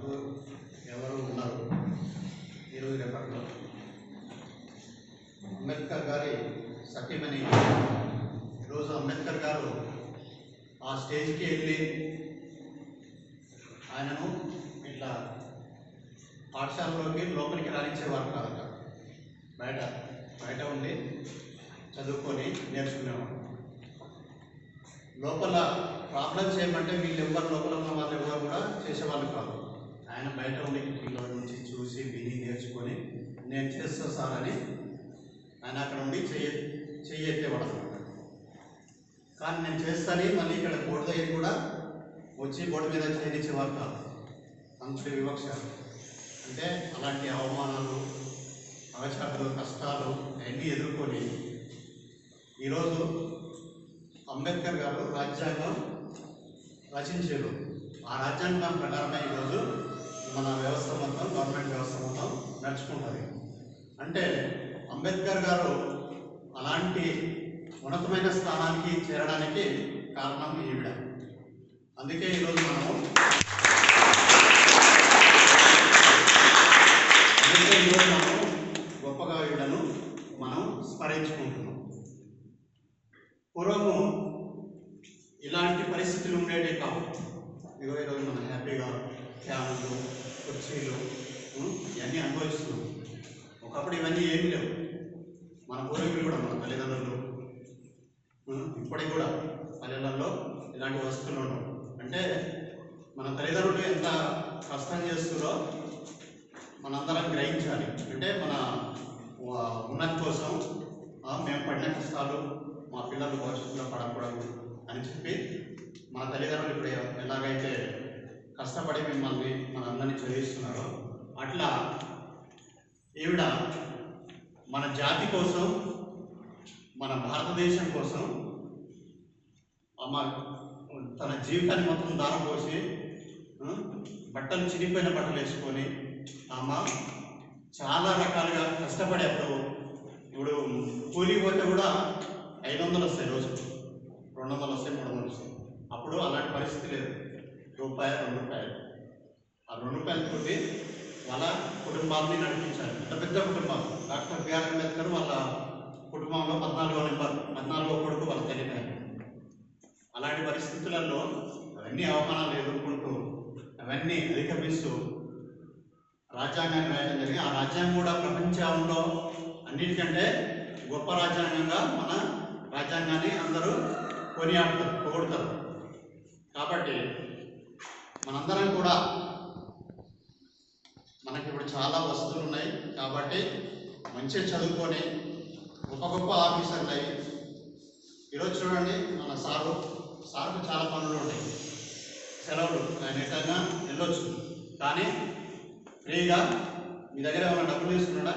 వరకు ఎవరు ఉన్నారు ఈరోజు రేపట్లో. అంబేద్కర్ గారి సత్యమని ఈరోజు అంబేద్కర్ గారు ఆ స్టేజ్కి వెళ్ళి ఆయనను ఇట్లా పాఠశాలలోకి లోపలికి రాణించేవారు కాదట. బయట ఉండి చదువుకొని నేర్చుకునేవాడు. లోపల ప్రాబ్లమ్స్ ఏమంటే వీళ్ళు ఎవరు లోపల ఉన్న వాళ్ళు ఎవరు కూడా చేసేవాళ్ళు కాదు. ఆయన బయట ఉండి కిటికీలో నుంచి చూసి విని నేర్చుకొని నేను చేస్తా సార్ అని ఆయన అక్కడ ఉండి చెయ్యి ఎత్తేవాడు అనమాట. కానీ నేను చేస్తాను మళ్ళీ ఇక్కడ బోర్డు దగ్గర కూడా వచ్చి బోర్డు మీద చేయనిచ్చేవారు కాదు. అంత వివక్ష అంటే అలాంటి అవమానాలు, అవచారాలు, కష్టాలు అవన్నీ ఎదుర్కొని ఈరోజు అంబేద్కర్ గారు రాజ్యాంగం రచించారు. ఆ రాజ్యాంగం ప్రకారమే ఈరోజు మన వ్యవస్థ మొత్తం, గవర్నమెంట్ వ్యవస్థ మొత్తం నడుచుకుంటుంది. అంటే అంబేద్కర్ గారు అలాంటి ఉన్నతమైన స్థానానికి చేరడానికి కారణం ఈవిడ. అందుకే ఈరోజు మనము గొప్పగా ఈవిడను మనం స్మరించుకుంటున్నాం. పూర్వము ఇలాంటి పరిస్థితులు ఉండేవి కావు. ఈరోజు మనం హ్యాపీగా ఫ్యాన్లు, కుర్చీలు ఇవన్నీ అనుభవిస్తున్నాం. ఒకప్పుడు ఇవన్నీ ఏమి లేవు. మన పూర్వీకులు కూడా, మన తల్లిదండ్రులు ఇప్పటికి కూడా పల్లెలలో ఇలాంటి వస్తువులు ఉండవు. అంటే మన తల్లిదండ్రులు ఎంత కష్టం చేస్తుందో మనందరం గ్రహించాలి. అంటే మన ఉన్నతి కోసం మేము పడిన కష్టాలు మా పిల్లలు భవిష్యత్తులో పడకూడదు అని చెప్పి మన తల్లిదండ్రులు ఇప్పుడు ఎలాగైతే కష్టపడి మిమ్మల్ని మనందరినీ చదివిస్తున్నారో అట్లా ఈవిడ మన జాతి కోసం, మన భారతదేశం కోసం తన జీవితాన్ని మొత్తం దారపోసి బట్టలు చిరిగిపోయిన బట్టలు వేసుకొని ఆమె చాలా రకాలుగా కష్టపడి ఇప్పుడు కూలికి పోతే కూడా 500 వస్తాయి, రోజు 200 వస్తాయి, 300 వస్తాయి. అప్పుడు అలాంటి పరిస్థితి లేదు. రూపాయి, 2 రూపాయలు. ఆ 2 రూపాయలతో వాళ్ళ కుటుంబాలని నడిపించాలి. పెద్ద కుటుంబాలు. డాక్టర్ బిఆర్ అంబేద్కర్ వాళ్ళ కుటుంబంలో 14వ కొడుకు వాళ్ళ తల్లిదండ్రులు. అలాంటి పరిస్థితులలో అవన్నీ అవమానాలు ఎదుర్కొంటూ అవన్నీ అధిగమిస్తూ రాజ్యాంగాన్ని రాయడం జరిగింది. ఆ రాజ్యాంగం కూడా ప్రపంచంలో అన్నిటికంటే గొప్ప రాజ్యాంగంగా మన రాజ్యాంగాన్ని అందరూ కొనియాడతారు, పొగుడతారు. కాబట్టి మనందరం కూడా మనకి ఇప్పుడు చాలా వస్తువులు ఉన్నాయి కాబట్టి మంచిగా చదువుకొని గొప్ప ఆఫీసర్లు అయ్యి ఈరోజు చూడండి మన సార్కు చాలా పనులు ఉంటాయి, సెలవులు, ఆయన ఎక్కడైనా వెళ్ళొచ్చు. కానీ ఫ్రీగా మీ దగ్గర ఏమైనా డబ్బులు తీసుకున్నాడా?